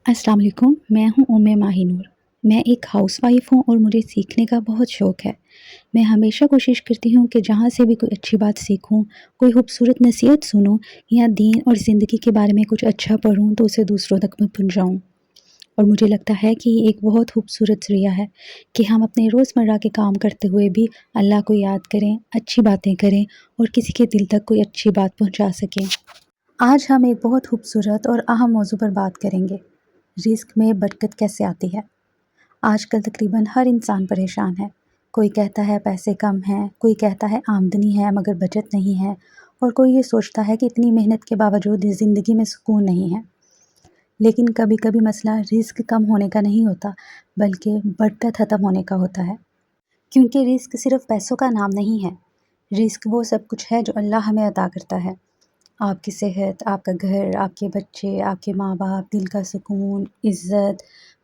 अस्सलाम वालेकुम, मैं हूँ माही नूर। मैं एक हाउसवाइफ़ हूँ और मुझे सीखने का बहुत शौक़ है। मैं हमेशा कोशिश करती हूँ कि जहाँ से भी कोई अच्छी बात सीखूँ, कोई खूबसूरत नसीहत सुनूँ या दीन और ज़िंदगी के बारे में कुछ अच्छा पढूँ तो उसे दूसरों तक मैं पहुँचाऊँ। और मुझे लगता है कि ये एक बहुत खूबसूरत ज़रिया है कि हम अपने रोज़मर्रा के काम करते हुए भी अल्लाह को याद करें, अच्छी बातें करें और किसी के दिल तक कोई अच्छी बात पहुँचा सकें। आज हम एक बहुत खूबसूरत और अहम मौज़ू पर बात करेंगे, रिज़्क में बरकत कैसे आती है। आजकल तकरीबन हर इंसान परेशान है। कोई कहता है पैसे कम हैं, कोई कहता है आमदनी है मगर बचत नहीं है और कोई ये सोचता है कि इतनी मेहनत के बावजूद ज़िंदगी में सुकून नहीं है। लेकिन कभी-कभी मसला रिज़्क कम होने का नहीं होता, बल्कि बरकत ख़त्म होने का होता है। क्योंकि रिज़्क सिर्फ़ पैसों का नाम नहीं है। रिज़्क वो सब कुछ है जो अल्लाह हमें अता करता है। आपकी सेहत, आपका घर, आपके बच्चे, आपके माँ-बाप, दिल का सुकून, इज़्ज़त,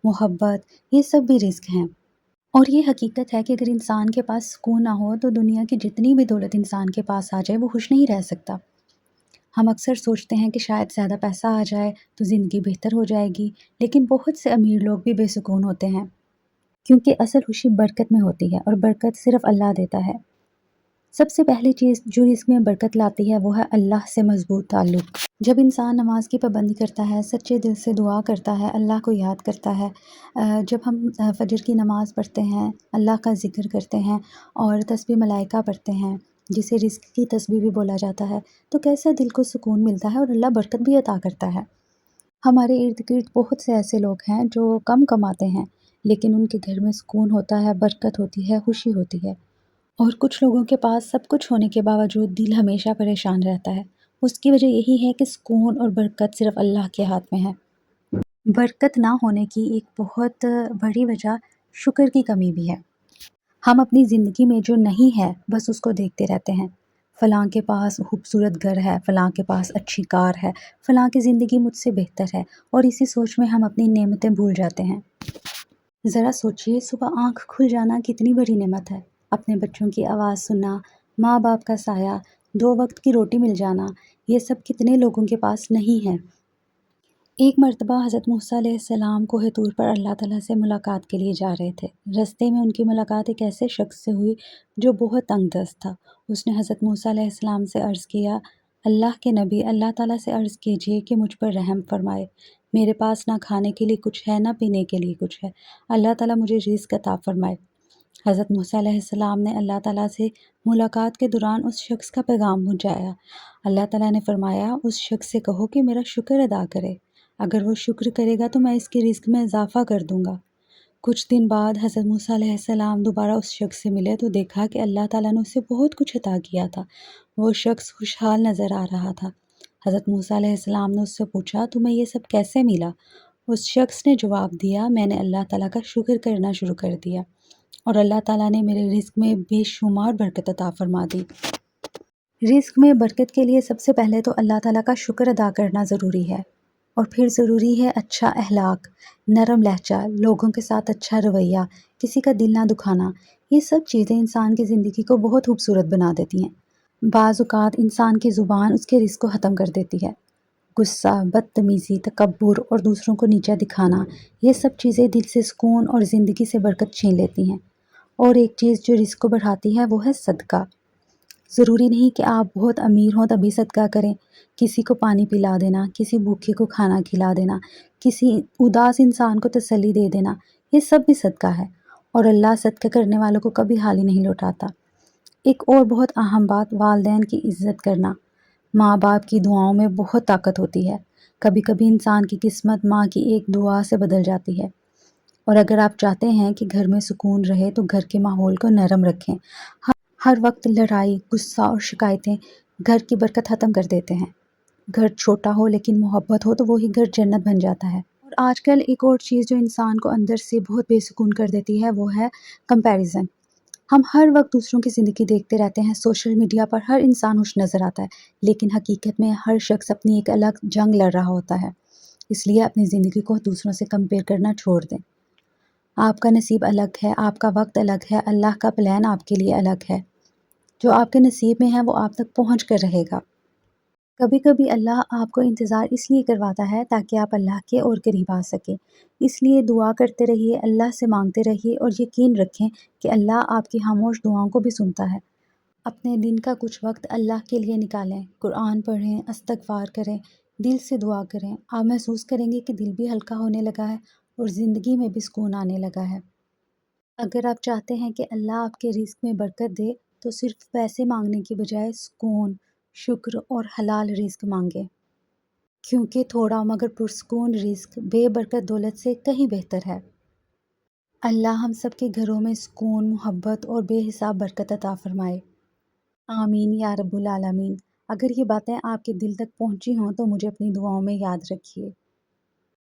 मोहब्बत, ये सब भी रिज़्क हैं। और ये हकीकत है कि अगर इंसान के पास सुकून ना हो तो दुनिया की जितनी भी दौलत इंसान के पास आ जाए वो खुश नहीं रह सकता। हम अक्सर सोचते हैं कि शायद ज़्यादा पैसा आ जाए तो ज़िंदगी बेहतर हो जाएगी, लेकिन बहुत से अमीर लोग भी बेसुकून होते हैं। क्योंकि असल खुशी बरकत में होती है और बरकत सिर्फ़ अल्लाह देता है। सबसे पहली चीज़ जो रिज़्क में बरकत लाती है वो है अल्लाह से मज़बूत ताल्लुक़। जब इंसान नमाज की पाबंदी करता है, सच्चे दिल से दुआ करता है, अल्लाह को याद करता है, जब हम फ़जर की नमाज़ पढ़ते हैं, अल्लाह का ज़िक्र करते हैं और तस्बीह मलाइका पढ़ते हैं, जिसे रिज़्क की तस्बीह भी बोला जाता है, तो कैसे दिल को सुकून मिलता है और अल्लाह बरकत भी अता करता है। हमारे इर्द-गिर्द बहुत से ऐसे लोग हैं जो कम कमाते हैं, लेकिन उनके घर में सुकून होता है, बरकत होती है, खुशी होती है। और कुछ लोगों के पास सब कुछ होने के बावजूद दिल हमेशा परेशान रहता है। उसकी वजह यही है कि सुकून और बरकत सिर्फ़ अल्लाह के हाथ में है। बरकत ना होने की एक बहुत बड़ी वजह शुक्र की कमी भी है। हम अपनी ज़िंदगी में जो नहीं है, बस उसको देखते रहते हैं। फ़लाँ के पास खूबसूरत घर है, फ़लाँ के पास अच्छी कार है, फ़लाँ की ज़िंदगी मुझसे बेहतर है और इसी सोच में हम अपनी नेमतें भूल जाते हैं। ज़रा सोचिए, सुबह आँख खुल जाना कितनी बड़ी नेमत है। अपने बच्चों की आवाज़ सुनना, माँ-बाप का साया, 2 वक़्त की रोटी मिल जाना, ये सब कितने लोगों के पास नहीं है। एक मर्तबा हज़रत मूसा अलैहिस्सलाम कोहे तूर पर अल्लाह ताला से मुलाकात के लिए जा रहे थे। रास्ते में उनकी मुलाकात एक ऐसे शख्स से हुई जो बहुत तंगदस्त था। उसने हज़रत मूसा अलैहिस्सलाम से अर्ज़ किया, अल्लाह के नबी, अल्लाह ताला से अर्ज़ कीजिए कि मुझ पर रहम फ़रमाए। मेरे पास ना खाने के लिए कुछ है, ना पीने के लिए कुछ है। अल्लाह ताला मुझे रिज़्क अता फ़रमाए। हज़रत मूसा अलैहिस्सलाम ने अल्लाह ताला से मुलाकात के दौरान उस शख्स का पैगाम पहुँचाया। अल्लाह ताला ने फ़रमाया, उस शख्स से कहो कि मेरा शुक्र अदा करे। अगर वो शुक्र करेगा तो मैं इसके रिज़्क में इज़ाफ़ा कर दूँगा। कुछ दिन बाद हज़रत मूसा अलैहिस्सलाम दोबारा उस शख्स से मिले तो देखा कि अल्लाह ताला ने उसे बहुत कुछ अता किया था। वो शख्स खुशहाल नज़र आ रहा था। हज़रत मूसा अलैहिस्सलाम ने उससे पूछा, तुम्हें ये सब कैसे मिला? उस शख्स ने जवाब दिया, मैंने अल्लाह ताला का शुक्र करना शुरू कर दिया और अल्लाह ताला ने मेरे रिज़्क में बेशुमार बरकत अता फ़रमा दी। रिज़्क में बरकत के लिए सबसे पहले तो अल्लाह ताला का शुक्र अदा करना ज़रूरी है और फिर ज़रूरी है अच्छा अखलाक, नरम लहजा, लोगों के साथ अच्छा रवैया, किसी का दिल ना दुखाना। ये सब चीज़ें इंसान की ज़िंदगी को बहुत खूबसूरत बना देती हैं। बाज़ औक़ात इंसान की ज़ुबान उसके रिज़्क को ख़त्म कर देती है। गुस्सा, बदतमीज़ी, तकब्बुर और दूसरों को नीचा दिखाना, ये सब चीज़ें दिल से सुकून और ज़िंदगी से बरकत छीन लेती हैं। और एक चीज़ जो रिज़्क को बढ़ाती है वो है सदका। ज़रूरी नहीं कि आप बहुत अमीर हों तभी सदका करें। किसी को पानी पिला देना, किसी भूखे को खाना खिला देना, किसी उदास इंसान को तसल्ली दे देना, ये सब भी सदका है और अल्लाह सदका करने वालों को कभी खाली नहीं लौटाता। एक और बहुत अहम बात, वालिदैन की इज़्ज़त करना। माँ-बाप की दुआओं में बहुत ताकत होती है। कभी-कभी इंसान की किस्मत माँ की एक दुआ से बदल जाती है। और अगर आप चाहते हैं कि घर में सुकून रहे तो घर के माहौल को नरम रखें। हर वक्त लड़ाई, गुस्सा और शिकायतें घर की बरकत ख़त्म कर देते हैं। घर छोटा हो लेकिन मोहब्बत हो तो वही घर जन्नत बन जाता है। और आजकल एक और चीज़ जो इंसान को अंदर से बहुत बेसुकून कर देती है वो है कंपैरिज़न। हम हर वक्त दूसरों की ज़िंदगी देखते रहते हैं। सोशल मीडिया पर हर इंसान खुश नज़र आता है, लेकिन हकीकत में हर शख्स अपनी एक अलग जंग लड़ रहा होता है। इसलिए अपनी ज़िंदगी को दूसरों से कंपेयर करना छोड़ दें। आपका नसीब अलग है, आपका वक्त अलग है, अल्लाह का प्लान आपके लिए अलग है। जो आपके नसीब में है वो आप तक पहुँच कर रहेगा। کبھی کبھی اللہ آپ کو انتظار اس لیے کرواتا ہے تاکہ آپ اللہ کے اور قریب آ سکیں۔ اس لیے دعا کرتے رہیے، اللہ سے مانگتے رہیے اور یقین رکھیں کہ اللہ آپ کی خاموش دعاؤں کو بھی سنتا ہے۔ اپنے دن کا کچھ وقت اللہ کے لیے نکالیں، قرآن پڑھیں، استغفار کریں، دل سے دعا کریں۔ آپ محسوس کریں گے کہ دل بھی ہلکا ہونے لگا ہے اور زندگی میں بھی سکون آنے لگا ہے۔ اگر آپ چاہتے ہیں کہ اللہ آپ کے رزق میں برکت دے تو صرف پیسے مانگنے کی بجائے سکون، شکر اور حلال رزق مانگیں، کیونکہ تھوڑا مگر پرسکون رزق بے برکت دولت سے کہیں بہتر ہے۔ اللہ ہم سب کے گھروں میں سکون، محبت اور بے حساب برکت عطا فرمائے۔ آمین یا رب العالمین۔ اگر یہ باتیں آپ کے دل تک پہنچی ہوں تو مجھے اپنی دعاؤں میں یاد رکھیے۔